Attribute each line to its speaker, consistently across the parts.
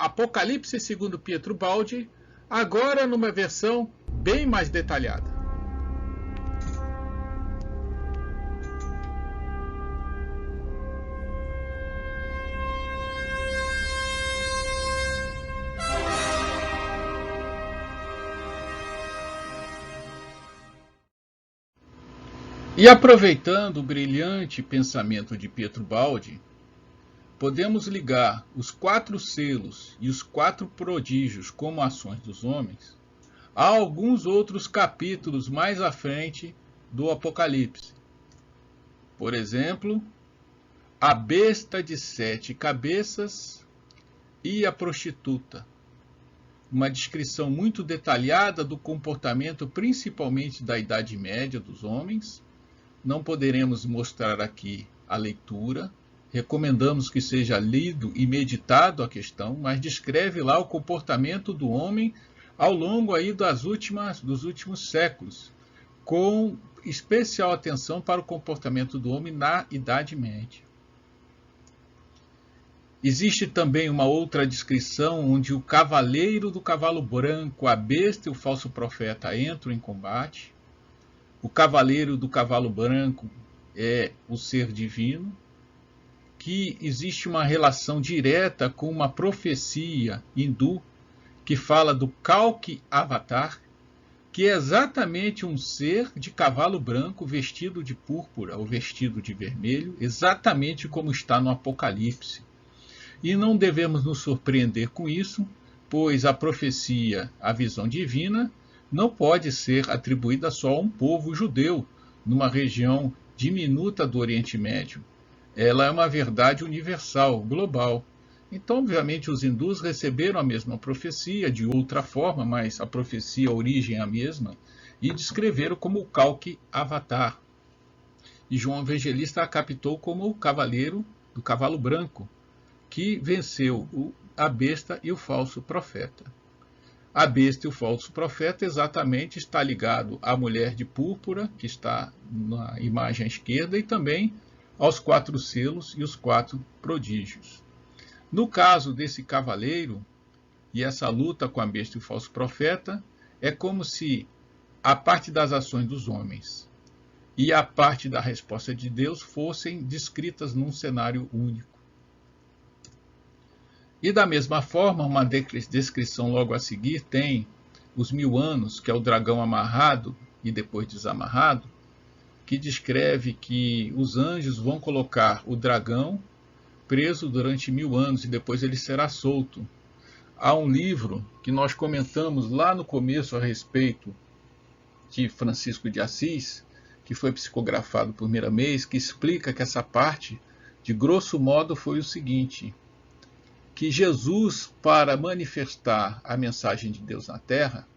Speaker 1: Apocalipse segundo Pietro Baldi, agora numa versão bem mais detalhada. E aproveitando o brilhante pensamento de Pietro Baldi, podemos ligar os 4 selos e os 4 prodígios como ações dos homens a alguns outros capítulos mais à frente do Apocalipse. Por exemplo, a besta de 7 cabeças e a prostituta. Uma descrição muito detalhada do comportamento, principalmente da Idade Média dos homens. Não poderemos mostrar aqui a leitura, recomendamos que seja lido e meditado a questão, mas descreve lá o comportamento do homem ao longo aí dos últimos séculos, com especial atenção para o comportamento do homem na Idade Média. Existe também uma outra descrição onde o cavaleiro do cavalo branco, a besta e o falso profeta entram em combate. O cavaleiro do cavalo branco é o ser divino, que existe uma relação direta com uma profecia hindu que fala do Kalki Avatar, que é exatamente um ser de cavalo branco vestido de púrpura ou vestido de vermelho, exatamente como está no Apocalipse. E não devemos nos surpreender com isso, pois a profecia, a visão divina, não pode ser atribuída só a um povo judeu, numa região diminuta do Oriente Médio. Ela é uma verdade universal, global. Então, obviamente, os hindus receberam a mesma profecia, de outra forma, mas a profecia, a origem é a mesma, e descreveram como o Kalki Avatar. E João Evangelista a captou como o cavaleiro do cavalo branco, que venceu a besta e o falso profeta. A besta e o falso profeta exatamente está ligado à mulher de púrpura, que está na imagem à esquerda, e também aos 4 selos e os 4 prodígios. No caso desse cavaleiro, e essa luta com a besta e o falso profeta, é como se a parte das ações dos homens e a parte da resposta de Deus fossem descritas num cenário único. E da mesma forma, uma descrição logo a seguir tem os 1000 anos, que é o dragão amarrado e depois desamarrado, que descreve que os anjos vão colocar o dragão preso durante 1000 anos e depois ele será solto. Há um livro que nós comentamos lá no começo a respeito de Francisco de Assis, que foi psicografado por Miramês, que explica que essa parte, de grosso modo, foi o seguinte: que Jesus, para manifestar a mensagem de Deus na Terra,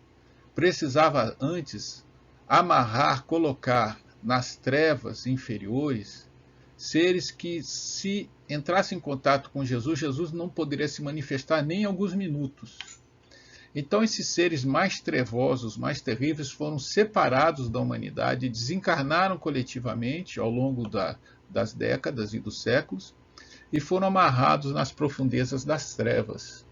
Speaker 1: precisava antes amarrar, colocar nas trevas inferiores seres que, se entrassem em contato com Jesus, Jesus não poderia se manifestar nem em alguns minutos. Então esses seres mais trevosos, mais terríveis, foram separados da humanidade, desencarnaram coletivamente ao longo das décadas e dos séculos, e foram amarrados nas profundezas das trevas.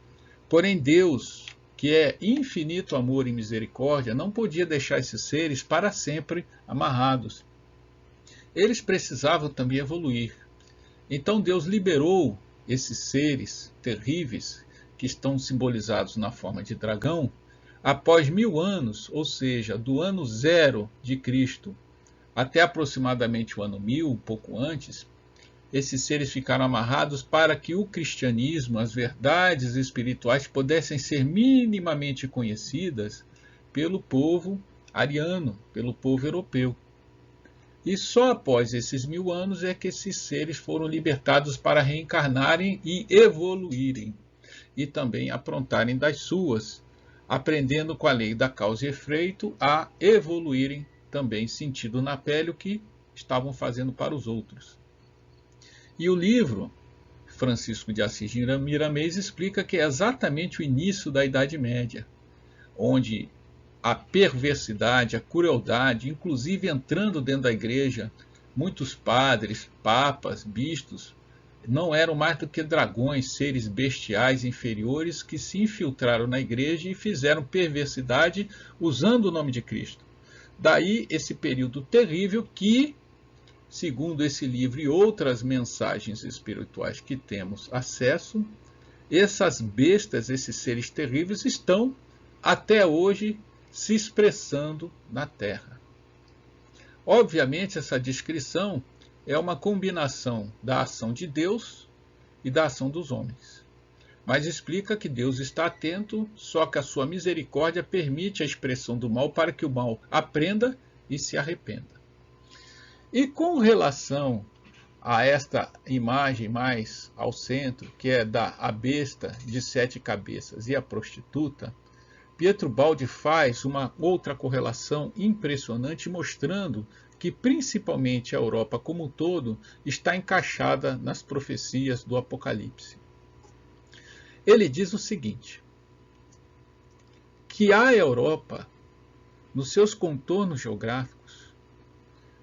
Speaker 1: Porém, Deus, que é infinito amor e misericórdia, não podia deixar esses seres para sempre amarrados. Eles precisavam também evoluir. Então Deus liberou esses seres terríveis, que estão simbolizados na forma de dragão, após 1000 anos, ou seja, do ano 0 de Cristo até aproximadamente o ano 1000, um pouco antes. Esses seres ficaram amarrados para que o cristianismo, as verdades espirituais, pudessem ser minimamente conhecidas pelo povo ariano, pelo povo europeu. E só após esses 1000 anos é que esses seres foram libertados para reencarnarem e evoluírem, e também aprontarem das suas, aprendendo com a lei da causa e efeito a evoluírem também, sentindo na pele o que estavam fazendo para os outros. E o livro Francisco de Assis Miramês explica que é exatamente o início da Idade Média, onde a perversidade, a crueldade, inclusive entrando dentro da igreja, muitos padres, papas, bispos, não eram mais do que dragões, seres bestiais inferiores que se infiltraram na igreja e fizeram perversidade usando o nome de Cristo. Daí esse período terrível que, segundo esse livro e outras mensagens espirituais que temos acesso, essas bestas, esses seres terríveis, estão até hoje se expressando na Terra. Obviamente, essa descrição é uma combinação da ação de Deus e da ação dos homens. Mas explica que Deus está atento, só que a sua misericórdia permite a expressão do mal para que o mal aprenda e se arrependa. E com relação a esta imagem mais ao centro, que é da a besta de 7 cabeças e a prostituta, Pietro Baldi faz uma outra correlação impressionante, mostrando que principalmente a Europa como um todo está encaixada nas profecias do Apocalipse. Ele diz o seguinte, que a Europa, nos seus contornos geográficos,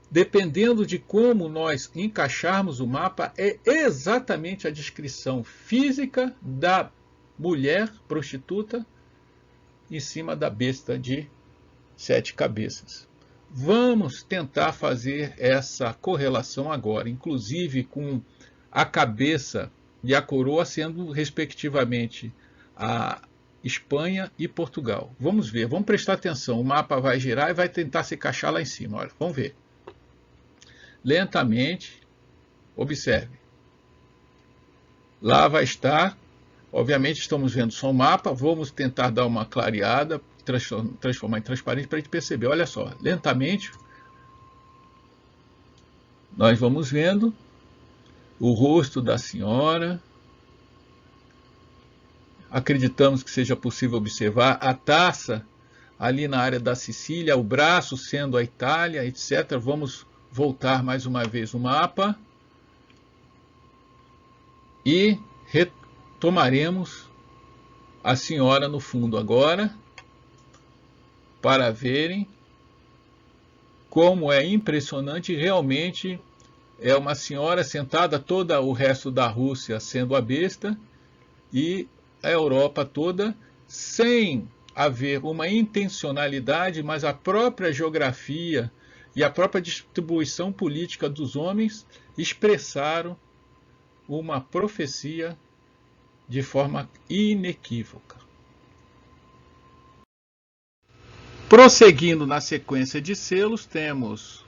Speaker 1: dependendo de como nós encaixarmos o mapa, é exatamente a descrição física da mulher prostituta em cima da besta de 7 cabeças. Vamos tentar fazer essa correlação agora, inclusive com a cabeça e a coroa sendo, respectivamente, a Espanha e Portugal. Vamos ver, vamos prestar atenção. O mapa vai girar e vai tentar se encaixar lá em cima. Olha, vamos ver. Lentamente, observe. Lá vai estar. Obviamente estamos vendo só o mapa, vamos tentar dar uma clareada, transformar em transparente para a gente perceber. Olha só, lentamente nós vamos vendo o rosto da senhora. Acreditamos que seja possível observar a taça ali na área da Sicília, o braço sendo a Itália, etc. Vamos voltar mais uma vez o mapa e tomaremos a senhora no fundo agora, para verem como é impressionante. Realmente é uma senhora sentada, todo o resto da Rússia sendo a besta, e a Europa toda, sem haver uma intencionalidade, mas a própria geografia e a própria distribuição política dos homens expressaram uma profecia de forma inequívoca. Prosseguindo na sequência de selos, temos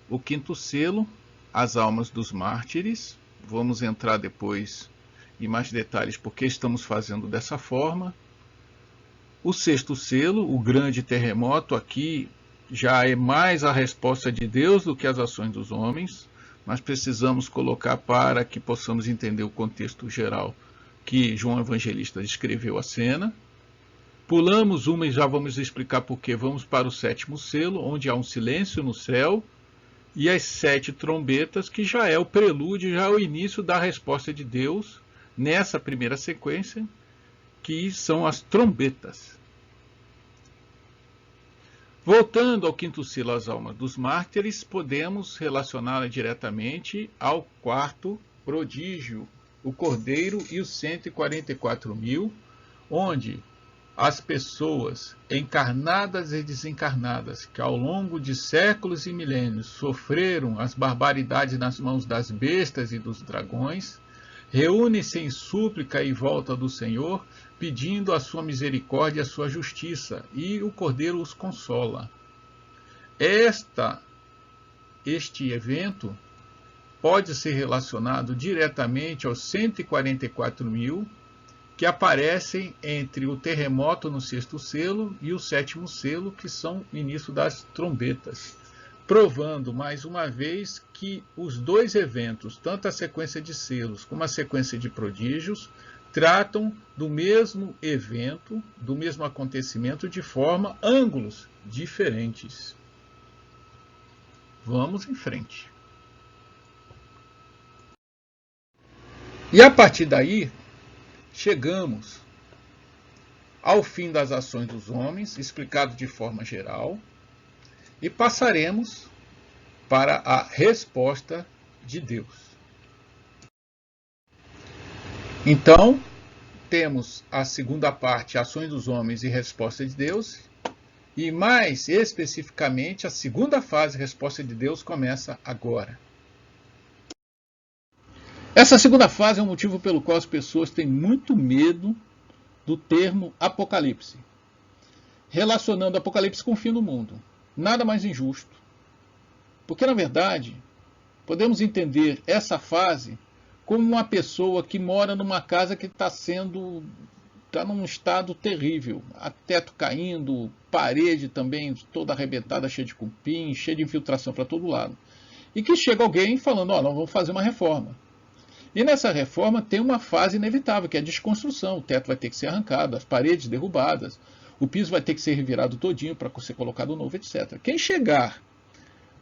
Speaker 1: o 5º selo, as almas dos mártires. Vamos entrar depois em mais detalhes porque estamos fazendo dessa forma. O 6º selo, o grande terremoto, aqui já é mais a resposta de Deus do que as ações dos homens, mas precisamos colocar para que possamos entender o contexto geral que João Evangelista descreveu a cena. Pulamos uma e já vamos explicar por que. Vamos para o 7º selo, onde há um silêncio no céu, e as 7 trombetas, que já é o prelúdio, já é o início da resposta de Deus nessa primeira sequência, que são as trombetas. Voltando ao 5º selo, as almas dos mártires, podemos relacioná-la diretamente ao 4º prodígio, o Cordeiro e os 144.000, onde as pessoas encarnadas e desencarnadas, que ao longo de séculos e milênios sofreram as barbaridades nas mãos das bestas e dos dragões, reúnem-se em súplica em volta do Senhor, pedindo a sua misericórdia e a sua justiça, e o Cordeiro os consola. Este evento pode ser relacionado diretamente aos 144.000 que aparecem entre o terremoto no 6º selo e o 7º selo, que são o início das trombetas, provando mais uma vez que os dois eventos, tanto a sequência de selos como a sequência de prodígios, tratam do mesmo evento, do mesmo acontecimento, de ângulos diferentes. Vamos em frente. E a partir daí, chegamos ao fim das ações dos homens, explicado de forma geral, e passaremos para a resposta de Deus. Então, temos a segunda parte, ações dos homens e resposta de Deus, e mais especificamente, a segunda fase, resposta de Deus, começa agora. Essa segunda fase é o motivo pelo qual as pessoas têm muito medo do termo Apocalipse, relacionando Apocalipse com o fim do mundo. Nada mais injusto. Porque, na verdade, podemos entender essa fase como uma pessoa que mora numa casa que está num estado terrível. Teto caindo, parede também toda arrebentada, cheia de cupim, cheia de infiltração para todo lado. E que chega alguém falando, nós vamos fazer uma reforma. E nessa reforma tem uma fase inevitável, que é a desconstrução. O teto vai ter que ser arrancado, as paredes derrubadas, o piso vai ter que ser revirado todinho para ser colocado novo, etc. Quem chegar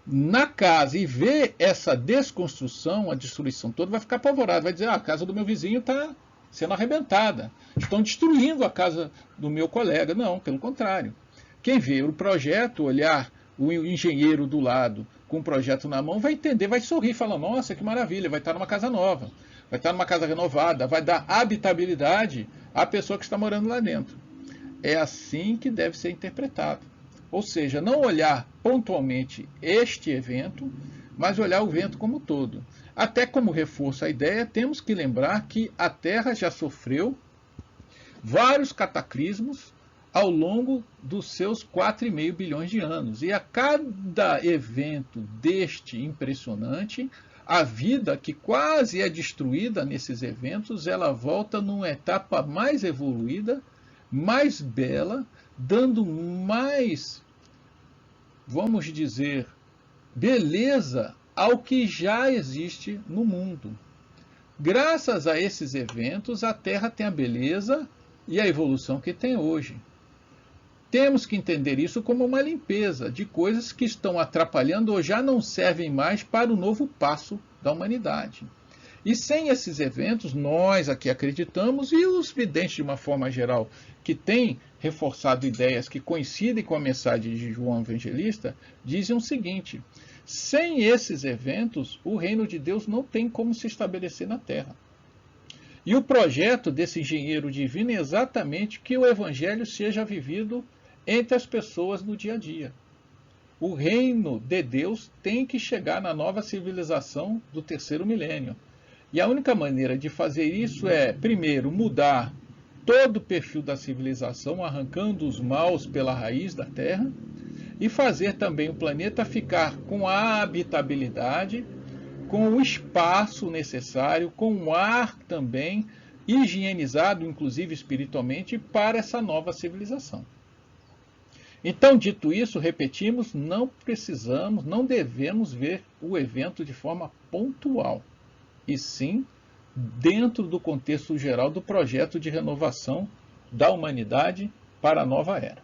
Speaker 1: na casa e ver essa desconstrução, a destruição toda, vai ficar apavorado, vai dizer, a casa do meu vizinho está sendo arrebentada, estão destruindo a casa do meu colega. Não, pelo contrário. Quem vê o projeto, olhar o engenheiro do lado com o projeto na mão, vai entender, vai sorrir, falar, nossa, que maravilha, vai estar numa casa nova, vai estar numa casa renovada, vai dar habitabilidade à pessoa que está morando lá dentro. É assim que deve ser interpretado. Ou seja, não olhar pontualmente este evento, mas olhar o evento como um todo. Até como reforço à ideia, temos que lembrar que a Terra já sofreu vários cataclismos ao longo dos seus 4,5 bilhões de anos. E a cada evento deste impressionante, a vida que quase é destruída nesses eventos, ela volta numa etapa mais evoluída, mais bela, dando mais, vamos dizer, beleza ao que já existe no mundo. Graças a esses eventos, a Terra tem a beleza e a evolução que tem hoje. Temos que entender isso como uma limpeza de coisas que estão atrapalhando ou já não servem mais para o novo passo da humanidade. E sem esses eventos, nós aqui acreditamos, e os videntes de uma forma geral, que têm reforçado ideias que coincidem com a mensagem de João Evangelista, dizem o seguinte: sem esses eventos, o reino de Deus não tem como se estabelecer na Terra. E o projeto desse engenheiro divino é exatamente que o Evangelho seja vivido entre as pessoas no dia a dia. O reino de Deus tem que chegar na nova civilização do terceiro milênio. E a única maneira de fazer isso é, primeiro, mudar todo o perfil da civilização, arrancando os maus pela raiz da Terra, e fazer também o planeta ficar com a habitabilidade, com o espaço necessário, com o ar também higienizado, inclusive espiritualmente, para essa nova civilização. Então, dito isso, repetimos, não precisamos, não devemos ver o evento de forma pontual, e sim dentro do contexto geral do projeto de renovação da humanidade para a nova era.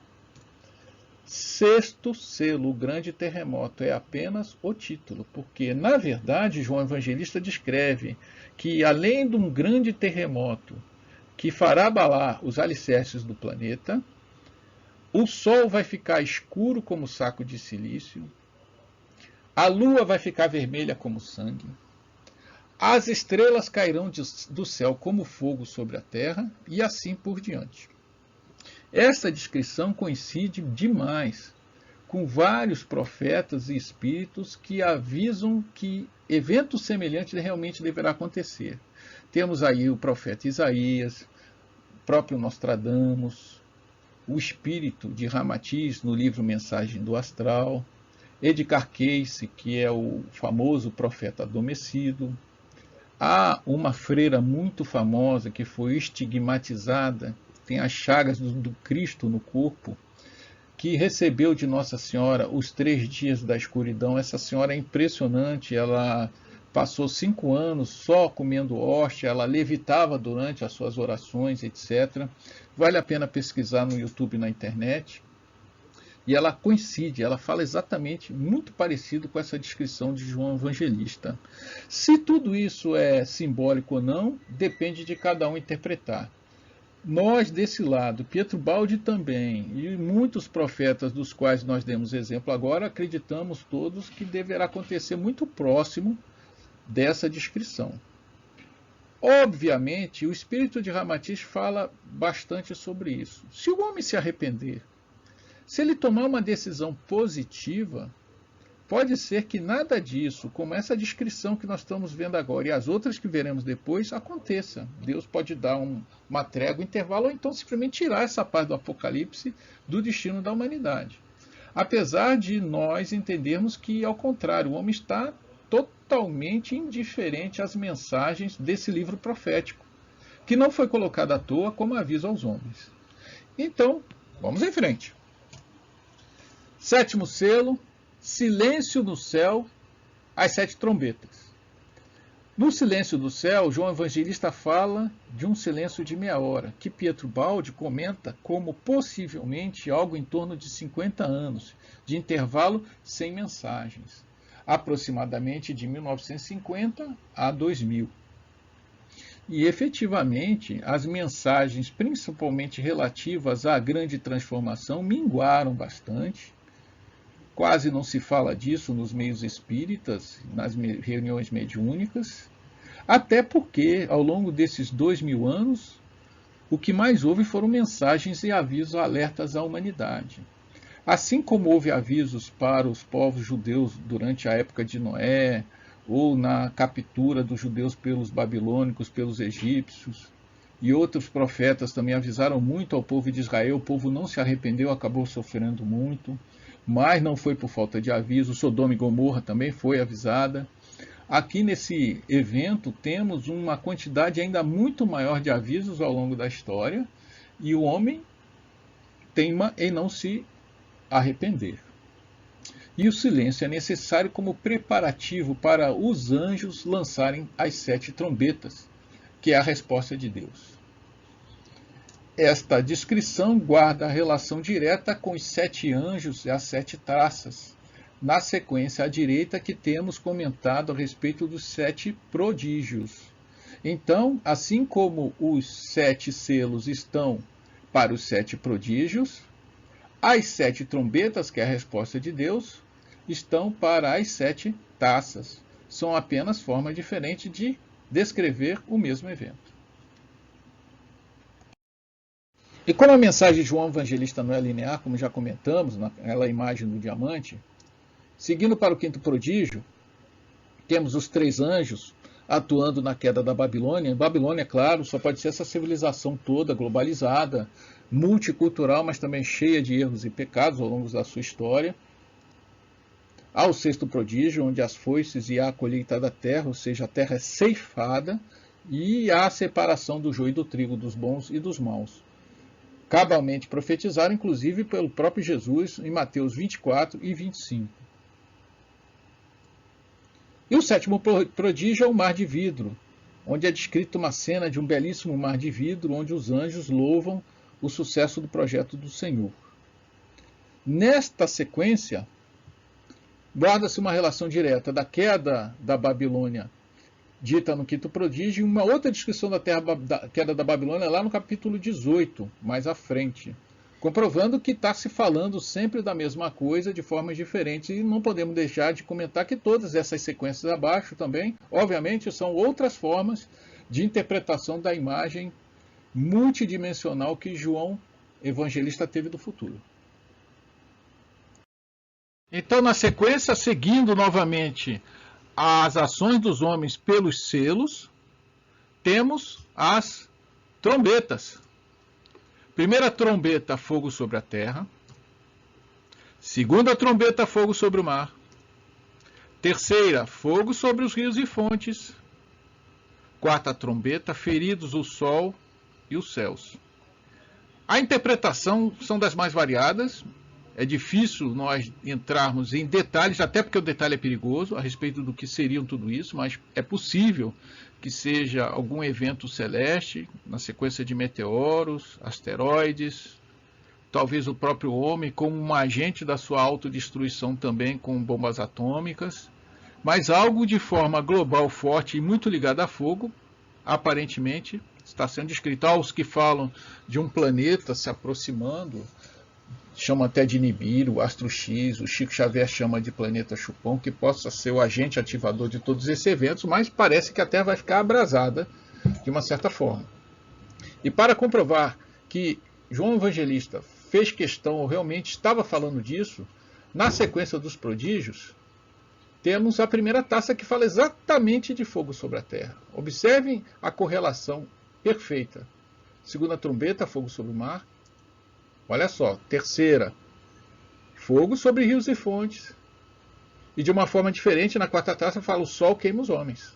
Speaker 1: Sexto selo, o grande terremoto, é apenas o título, porque, na verdade, João Evangelista descreve que, além de um grande terremoto que fará abalar os alicerces do planeta, o Sol vai ficar escuro como saco de silício, a Lua vai ficar vermelha como sangue, as estrelas cairão do céu como fogo sobre a terra, e assim por diante. Essa descrição coincide demais com vários profetas e espíritos que avisam que eventos semelhantes realmente deverá acontecer. Temos aí o profeta Isaías, o próprio Nostradamus, o espírito de Ramatiz no livro Mensagem do Astral, Edgar Cayce, que é o famoso profeta adormecido. Há uma freira muito famosa que foi estigmatizada, tem as chagas do Cristo no corpo, que recebeu de Nossa Senhora os 3 dias da escuridão. Essa senhora é impressionante, ela passou 5 anos só comendo hóstia, ela levitava durante as suas orações, etc. Vale a pena pesquisar no YouTube e na internet. E ela coincide, ela fala exatamente muito parecido com essa descrição de João Evangelista. Se tudo isso é simbólico ou não, depende de cada um interpretar. Nós, desse lado, Pietro Baldi também, e muitos profetas dos quais nós demos exemplo agora, acreditamos todos que deverá acontecer muito próximo dessa descrição. Obviamente, o espírito de Ramatiz fala bastante sobre isso. Se o homem se arrepender, se ele tomar uma decisão positiva, pode ser que nada disso, como essa descrição que nós estamos vendo agora e as outras que veremos depois, aconteça. Deus pode dar uma trégua, um intervalo, ou então simplesmente tirar essa parte do Apocalipse do destino da humanidade. Apesar de nós entendermos que, ao contrário, o homem está totalmente indiferente às mensagens desse livro profético, que não foi colocado à toa como aviso aos homens. Então, vamos em frente. Sétimo selo, silêncio no céu, as 7 trombetas. No silêncio do céu, João Evangelista fala de um silêncio de meia hora, que Pietro Baldi comenta como possivelmente algo em torno de 50 anos, de intervalo sem mensagens, aproximadamente de 1950 a 2000. E, efetivamente, as mensagens, principalmente relativas à grande transformação, minguaram bastante. Quase não se fala disso nos meios espíritas, nas reuniões mediúnicas, até porque, ao longo desses 2000 anos, o que mais houve foram mensagens e avisos alertas à humanidade. Assim como houve avisos para os povos judeus durante a época de Noé, ou na captura dos judeus pelos babilônicos, pelos egípcios, e outros profetas também avisaram muito ao povo de Israel, o povo não se arrependeu, acabou sofrendo muito, mas não foi por falta de aviso. Sodoma e Gomorra também foi avisada. Aqui nesse evento temos uma quantidade ainda muito maior de avisos ao longo da história, e o homem teima em não se arrepender. E o silêncio é necessário como preparativo para os anjos lançarem as 7 trombetas, que é a resposta de Deus. Esta descrição guarda relação direta com os 7 anjos e as 7 taças. Na sequência à direita que temos comentado a respeito dos 7 prodígios. Então, assim como os 7 selos estão para os 7 prodígios, as 7 trombetas, que é a resposta de Deus, estão para as 7 taças. São apenas formas diferentes de descrever o mesmo evento. E como a mensagem de João Evangelista não é linear, como já comentamos, naquela imagem do diamante, seguindo para o 5º prodígio, temos os 3 anjos atuando na queda da Babilônia. Babilônia, claro, só pode ser essa civilização toda globalizada, multicultural, mas também cheia de erros e pecados ao longo da sua história. Ao 6º prodígio, onde as foices e a colheita da terra, ou seja, a terra é ceifada, e há a separação do joio e do trigo, dos bons e dos maus. Cabalmente profetizado, inclusive, pelo próprio Jesus em Mateus 24 e 25. E o 7º prodígio é o mar de vidro, onde é descrita uma cena de um belíssimo mar de vidro, onde os anjos louvam o sucesso do projeto do Senhor. Nesta sequência, guarda-se uma relação direta da queda da Babilônia, dita no 5º prodígio, e uma outra descrição da queda da Babilônia lá no capítulo 18, mais à frente, comprovando que está se falando sempre da mesma coisa de formas diferentes, e não podemos deixar de comentar que todas essas sequências abaixo também, obviamente, são outras formas de interpretação da imagem multidimensional que João Evangelista teve do futuro. Então, na sequência, seguindo novamente as ações dos homens pelos selos, temos as trombetas. Primeira trombeta, fogo sobre a terra. Segunda trombeta, fogo sobre o mar. Terceira, fogo sobre os rios e fontes. Quarta trombeta, feridos o sol e os céus. A interpretação são das mais variadas. É difícil nós entrarmos em detalhes, até porque o detalhe é perigoso, a respeito do que seriam tudo isso, mas é possível que seja algum evento celeste, na sequência de meteoros, asteroides, talvez o próprio homem como um agente da sua autodestruição também com bombas atômicas, mas algo de forma global, forte e muito ligado a fogo, aparentemente está sendo descrito. Há os que falam de um planeta se aproximando, chama até de Nibiru, o Astro X, o Chico Xavier chama de planeta Chupão, que possa ser o agente ativador de todos esses eventos, mas parece que a Terra vai ficar abrasada de uma certa forma. E para comprovar que João Evangelista fez questão ou realmente estava falando disso, na sequência dos prodígios, temos a primeira taça que fala exatamente de fogo sobre a terra. Observem a correlação perfeita. Segunda trombeta, fogo sobre o mar. Olha só, terceira, fogo sobre rios e fontes. E de uma forma diferente, na quarta taça fala o sol queima os homens.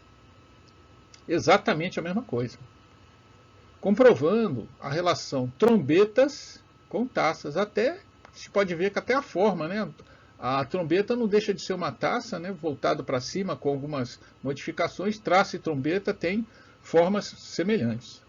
Speaker 1: Exatamente a mesma coisa. Comprovando a relação trombetas com taças. Até, se pode ver que até a forma, né? A trombeta não deixa de ser uma taça, né, voltado para cima com algumas modificações. Taça e trombeta têm formas semelhantes.